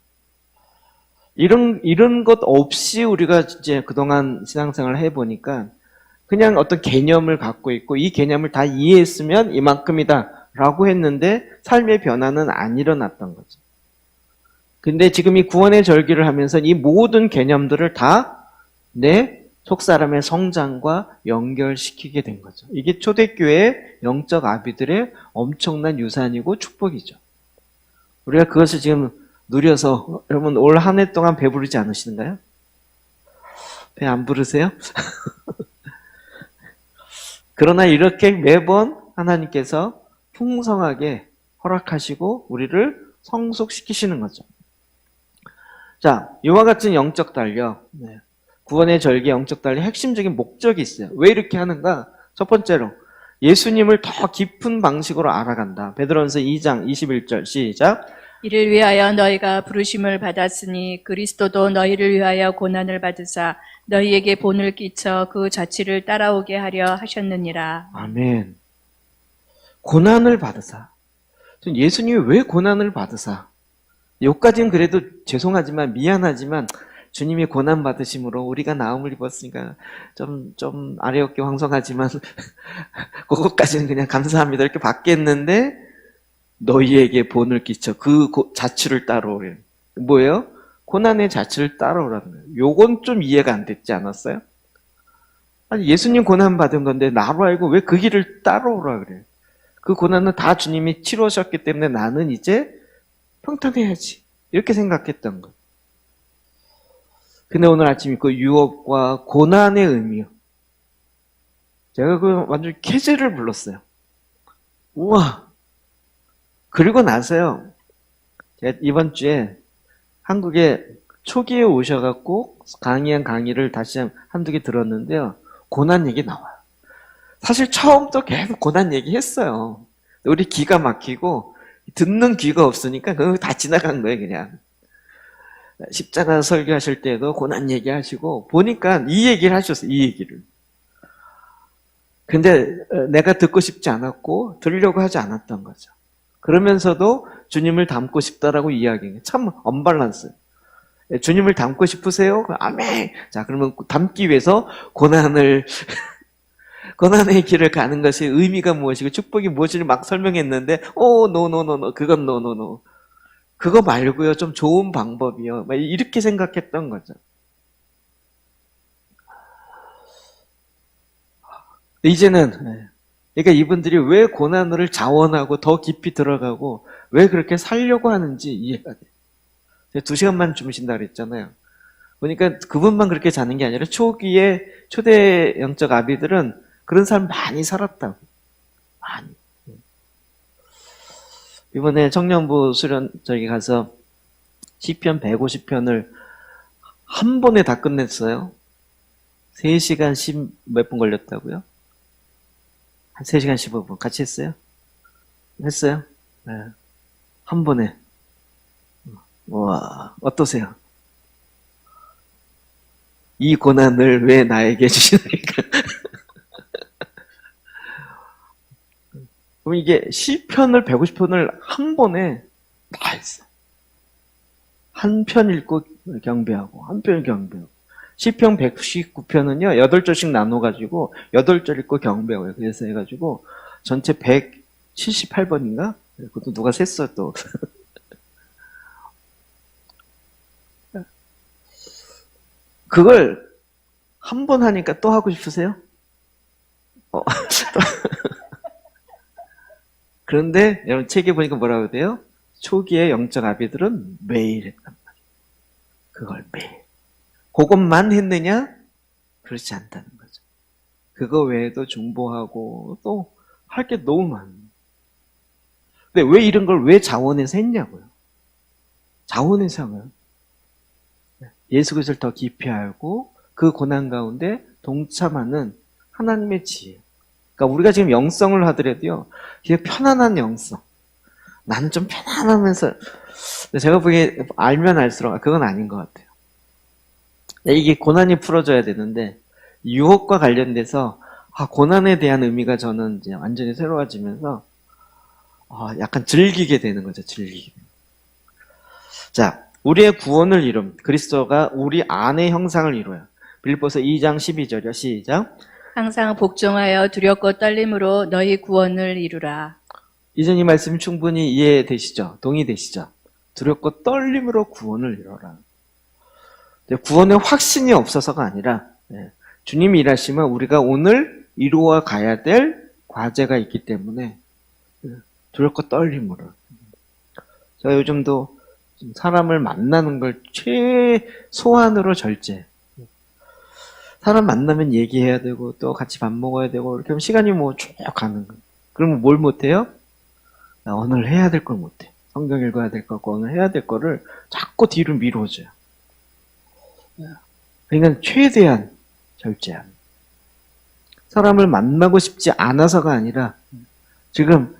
이런 것 없이 우리가 이제 그동안 신앙생활을 해보니까 그냥 어떤 개념을 갖고 있고 이 개념을 다 이해했으면 이만큼이다 라고 했는데 삶의 변화는 안 일어났던 거죠. 근데 지금 이 구원의 절기를 하면서 이 모든 개념들을 다 내 속사람의 성장과 연결시키게 된 거죠. 이게 초대교회의 영적 아비들의 엄청난 유산이고 축복이죠. 우리가 그것을 지금 누려서 여러분 올 한 해 동안 배부르지 않으시는가요? 배 안 부르세요? 그러나 이렇게 매번 하나님께서 풍성하게 허락하시고 우리를 성숙시키시는 거죠. 자, 이와 같은 영적 단력, 구원의 절기 영적 단력의 핵심적인 목적이 있어요. 왜 이렇게 하는가? 첫 번째로 예수님을 더 깊은 방식으로 알아간다. 베드로전서 2장 21절 시작. 이를 위하여 너희가 부르심을 받았으니 그리스도도 너희를 위하여 고난을 받으사 너희에게 본을 끼쳐 그 자취를 따라오게 하려 하셨느니라. 아멘. 고난을 받으사. 예수님이 왜 고난을 받으사? 여기까지는 그래도 죄송하지만 미안하지만 주님이 고난 받으심으로 우리가 나음을 입었으니까 좀 아래 어깨 황송하지만 그것까지는 그냥 감사합니다 이렇게 받겠는데 너희에게 본을 끼쳐 그 자취를 따라오래. 뭐예요? 고난의 자취를 따라오라는 거예요. 요건 좀 이해가 안 됐지 않았어요? 아니 예수님 고난 받은 건데 나로 알고 왜 그 길을 따라오라 그래요? 그 고난은 다 주님이 치루셨기 때문에 나는 이제 평탄해야지 이렇게 생각했던 거예요. 근데 오늘 아침 그 유업과 고난의 의미요. 제가 그 완전 캐제를 불렀어요. 우와. 그리고 나서요. 제가 이번 주에 한국에 초기에 오셔갖고 강의한 강의를 다시 한두 개 들었는데요. 고난 얘기 나와요. 사실 처음부터 계속 고난 얘기 했어요. 우리 기가 막히고 듣는 귀가 없으니까 그거 다 지나간 거예요, 그냥. 십자가 설교하실 때도 고난 얘기하시고 보니까 이 얘기를 하셨어요. 이 얘기를. 근데 내가 듣고 싶지 않았고 들으려고 하지 않았던 거죠. 그러면서도 주님을 닮고 싶다라고 이야기해요. 참 언밸런스. 주님을 닮고 싶으세요? 아멘. 자, 그러면 닮기 위해서 고난의 길을 가는 것이 의미가 무엇이고 축복이 무엇인지 막 설명했는데 노. 그건 노. 그거 말고요. 좀 좋은 방법이요. 이렇게 생각했던 거죠. 이제는 그러니까 이분들이 왜 고난을 자원하고 더 깊이 들어가고 왜 그렇게 살려고 하는지 이해가 돼요. 제가 2시간만 주무신다 그랬잖아요. 보니까 그분만 그렇게 자는 게 아니라 초기에 초대 영적 아비들은 그런 삶 많이 살았다고. 많이. 이번에 청년부 수련 저기 가서 시편 150편을 한 번에 다 끝냈어요. 3시간 10 몇 분 걸렸다고요? 한 3시간 15분 같이 했어요? 했어요? 네. 한 번에. 와, 어떠세요? 이 고난을 왜 나에게 주시나니까? 그럼 이게 시편을 150편을 한 번에 다 했어. 한 편 읽고 경배하고 한 편 경배하고. 시편 119편은요 8절씩 나눠가지고 8절 읽고 경배하고요. 그래서 해가지고 전체 178번인가? 그것도 누가 셌어 또. 그걸 한 번 하니까 또 하고 싶으세요? 그런데 여러분 책에 보니까 뭐라고 돼요? 초기의 영적 아비들은 매일 했단 말이에요. 그걸 매일. 그것만 했느냐? 그렇지 않다는 거죠. 그거 외에도 중보하고 또 할 게 너무 많아요. 근데 왜 이런 걸 왜 자원해서 했냐고요. 자원해서 한 거예요. 예수 그리스도를 더 깊이 알고 그 고난 가운데 동참하는 하나님의 지혜. 그러니까 우리가 지금 영성을 하더라도요. 이게 편안한 영성. 나는 좀 편안하면서 제가 보기에 알면 알수록 그건 아닌 것 같아요. 이게 고난이 풀어져야 되는데 유혹과 관련돼서 고난에 대한 의미가 저는 이제 완전히 새로워지면서 약간 즐기게 되는 거죠. 즐기게. 자, 우리의 구원을 이룸 그리스도가 우리 안의 형상을 이루어요. 빌립보서 2장 12절이요. 시작. 항상 복종하여 두렵고 떨림으로 너희 구원을 이루라. 이전 이 말씀이 충분히 이해되시죠? 동의되시죠? 두렵고 떨림으로 구원을 이루라. 구원의 확신이 없어서가 아니라 주님이 일하시면 우리가 오늘 이루어 가야 될 과제가 있기 때문에 두렵고 떨림으로. 제가 요즘도 사람을 만나는 걸 최소한으로 절제. 사람 만나면 얘기해야 되고 또 같이 밥 먹어야 되고 이렇게 하면 시간이 뭐 쭉 가는 거예요. 그러면 뭘 못해요? 나 오늘 해야 될 걸 못해. 성경 읽어야 될 거 같고 오늘 해야 될 거를 자꾸 뒤로 미뤄줘요. 그러니까 최대한 절제함. 사람을 만나고 싶지 않아서가 아니라 지금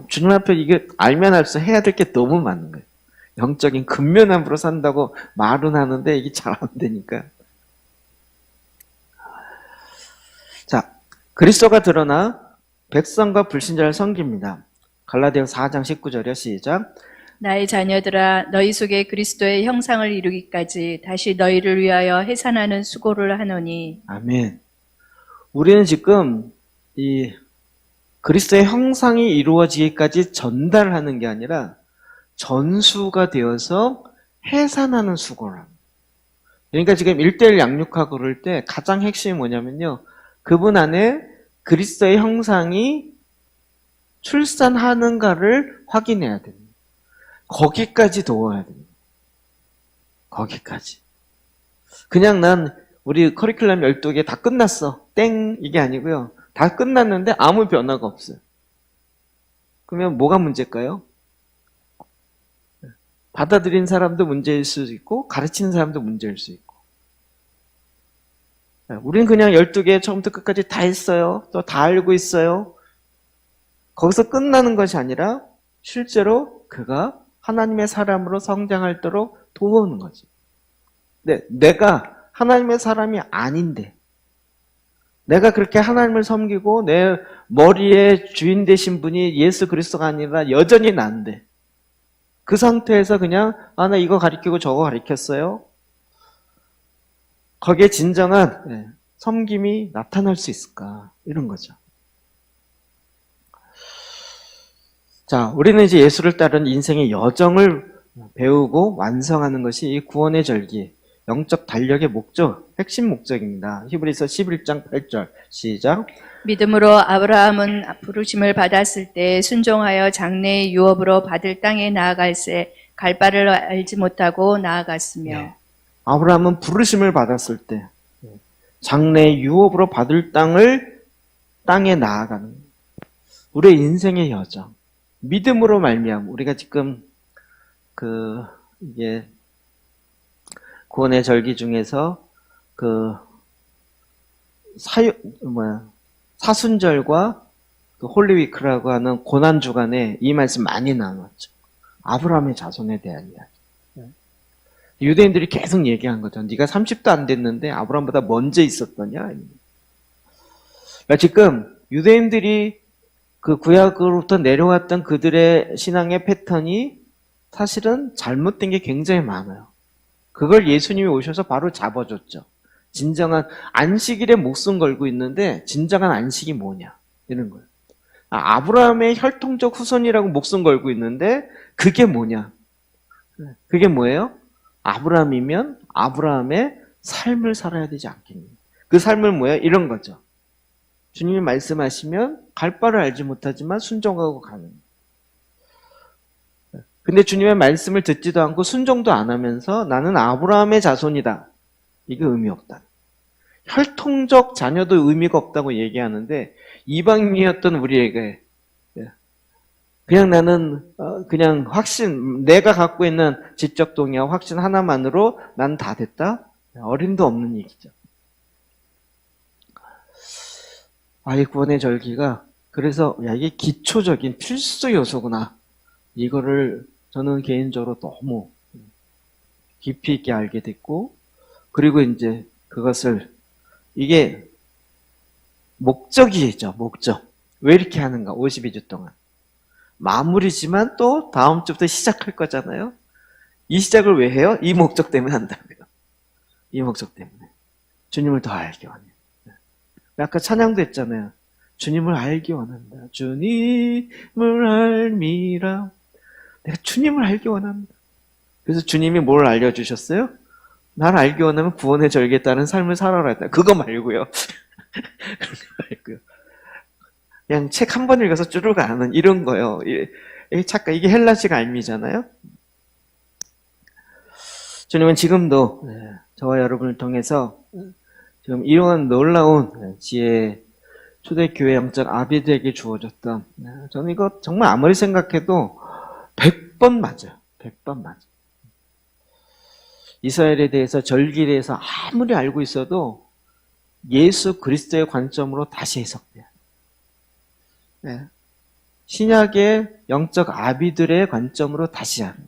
주님 앞에 이게 알면 알수록 해야 될 게 너무 많은 거예요. 영적인 근면함으로 산다고 말은 하는데 이게 잘 안 되니까. 자, 그리스도가 드러나 백성과 불신자를 섬깁니다. 갈라디아서 4장 19절이요. 시작. 나의 자녀들아 너희 속에 그리스도의 형상을 이루기까지 다시 너희를 위하여 해산하는 수고를 하노니. 아멘. 우리는 지금 이 그리스도의 형상이 이루어지기까지 전달하는 게 아니라 전수가 되어서 해산하는 수고를 합니다. 그러니까 지금 1:1 양육하고 그럴 때 가장 핵심이 뭐냐면요. 그분 안에 그리스도의 형상이 출산하는가를 확인해야 됩니다. 거기까지 도와야 됩니다. 거기까지. 그냥 난 우리 커리큘럼 12개 다 끝났어. 땡! 이게 아니고요. 다 끝났는데 아무 변화가 없어요. 그러면 뭐가 문제일까요? 받아들인 사람도 문제일 수 있고 가르치는 사람도 문제일 수 있고. 우린 그냥 12개 처음부터 끝까지 다 했어요. 또 다 알고 있어요. 거기서 끝나는 것이 아니라 실제로 그가 하나님의 사람으로 성장할도록 도우는 거지. 근데 내가 하나님의 사람이 아닌데 내가 그렇게 하나님을 섬기고 내 머리의 주인 되신 분이 예수 그리스도가 아니라 여전히 난데 그 상태에서 그냥 나 이거 가르치고 저거 가르쳤어요. 거기에 진정한 섬김이 나타날 수 있을까? 이런 거죠. 자, 우리는 이제 예수를 따른 인생의 여정을 배우고 완성하는 것이 이 구원의 절기, 영적 달력의 목적, 핵심 목적입니다. 히브리서 11장 8절 시작. 믿음으로 아브라함은 부르심을 받았을 때 순종하여 장래의 유업으로 받을 땅에 나아갈새 갈 바를 알지 못하고 나아갔으며. 아브라함은 부르심을 받았을 때 장래의 유업으로 받을 땅에 나아가는 우리의 인생의 여정. 믿음으로 말미암아 우리가 지금 이게 구원의 절기 중에서 사순절과 홀리위크라고 하는 고난 주간에 이 말씀 많이 나눴죠. 아브라함의 자손에 대한 이야기. 유대인들이 계속 얘기한 거죠. 네가 30도 안 됐는데 아브라함보다 먼저 있었더냐. 그러니까 지금 유대인들이 그 구약으로부터 내려왔던 그들의 신앙의 패턴이 사실은 잘못된 게 굉장히 많아요. 그걸 예수님이 오셔서 바로 잡아줬죠. 진정한 안식일에 목숨 걸고 있는데 진정한 안식이 뭐냐 이런 거예요. 아브라함의 혈통적 후손이라고 목숨 걸고 있는데 그게 뭐냐? 그게 뭐예요? 아브라함이면 아브라함의 삶을 살아야 되지 않겠니? 그 삶을 뭐예요? 이런 거죠. 주님이 말씀하시면 갈 바를 알지 못하지만 순종하고 가는. 근데 주님의 말씀을 듣지도 않고 순종도 안 하면서 나는 아브라함의 자손이다. 이게 의미 없다. 혈통적 자녀도 의미가 없다고 얘기하는데 이방인이었던 우리에게 그냥 나는 그냥 확신, 내가 갖고 있는 지적 동의와 확신 하나만으로 난 다 됐다? 어림도 없는 얘기죠. 이 구원의 절기가 그래서 이게 기초적인 필수 요소구나. 이거를 저는 개인적으로 너무 깊이 있게 알게 됐고, 그리고 이제 그것을 이게 목적이죠. 목적. 왜 이렇게 하는가? 52주 동안. 마무리지만 또 다음 주부터 시작할 거잖아요. 이 시작을 왜 해요? 이 목적 때문에 한다고요. 이 목적 때문에. 주님을 더 알기 원해요. 아까 찬양도 했잖아요. 주님을 알기 원한다. 주님을 알미라. 내가 주님을 알기 원한다. 그래서 주님이 뭘 알려주셨어요? 나를 알기 원하면 구원의 절기에 따른 삶을 살아라 했다. 그거 말고요. 그거 말고요. 그냥 책 한 번 읽어서 쭈르르 가는 이런 거요. 잠깐 이게 헬라식 알미잖아요. 주님은 지금도 저와 여러분을 통해서 지금 이러한 놀라운 지혜 초대교회 영적 아비들에게 주어졌던, 저는 이거 정말 아무리 생각해도 100번 맞아요. 100번 맞아요. 이스라엘에 대해서 절기에 대해서 아무리 알고 있어도 예수 그리스도의 관점으로 다시 해석돼요. 신약의 영적 아비들의 관점으로 다시 하는.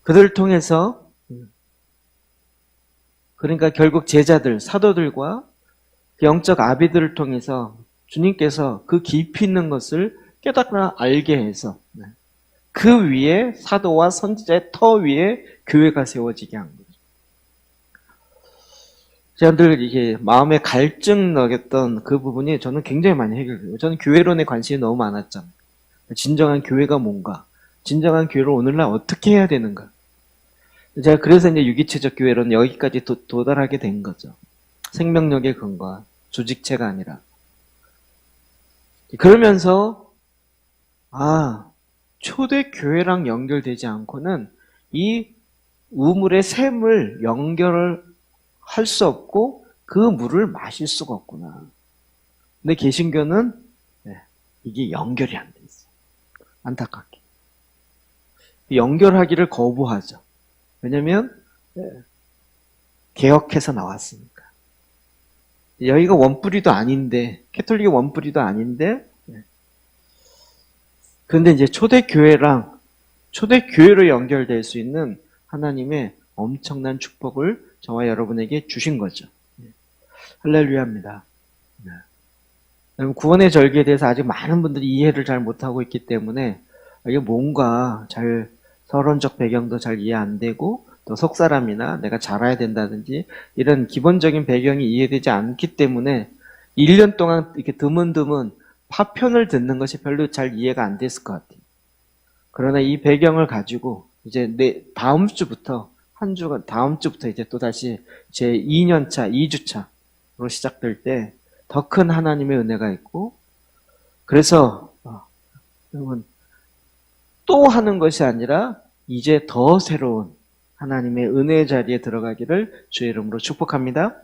그들을 통해서 그러니까 결국 제자들, 사도들과 그 영적 아비들을 통해서 주님께서 그 깊이 있는 것을 깨닫거나 알게 해서 그 위에 사도와 선지자의 터 위에 교회가 세워지게 한 거죠. 제가 늘 이게 마음에 갈증 넣었던 그 부분이 저는 굉장히 많이 해결돼요. 저는 교회론에 관심이 너무 많았잖아요. 진정한 교회가 뭔가, 진정한 교회를 오늘날 어떻게 해야 되는가. 제가 그래서 이제 유기체적 교회론 여기까지 도달하게 된 거죠. 생명력의 근거, 조직체가 아니라. 그러면서 초대교회랑 연결되지 않고는 이 우물의 샘을 연결을 할 수 없고 그 물을 마실 수가 없구나. 근데 개신교는 이게 연결이 안 돼 있어요. 안타깝게. 연결하기를 거부하죠. 왜냐면 개혁해서 나왔으니까. 여기가 원뿌리도 아닌데, 캐톨릭의 원뿌리도 아닌데, 그런데 이제 초대교회랑 초대교회로 연결될 수 있는 하나님의 엄청난 축복을 저와 여러분에게 주신 거죠. 할렐루야입니다. 구원의 절기에 대해서 아직 많은 분들이 이해를 잘 못하고 있기 때문에 이게 뭔가 잘 서론적 배경도 잘 이해 안 되고 또 속사람이나 내가 잘 알아야 된다든지 이런 기본적인 배경이 이해되지 않기 때문에 1년 동안 이렇게 드문드문 파편을 듣는 것이 별로 잘 이해가 안 됐을 것 같아요. 그러나 이 배경을 가지고 이제 다음 주부터 다음 주부터 이제 또 다시 제 2년차, 2주차로 시작될 때 더 큰 하나님의 은혜가 있고, 그래서 여러분 또 하는 것이 아니라 이제 더 새로운 하나님의 은혜의 자리에 들어가기를 주의 이름으로 축복합니다.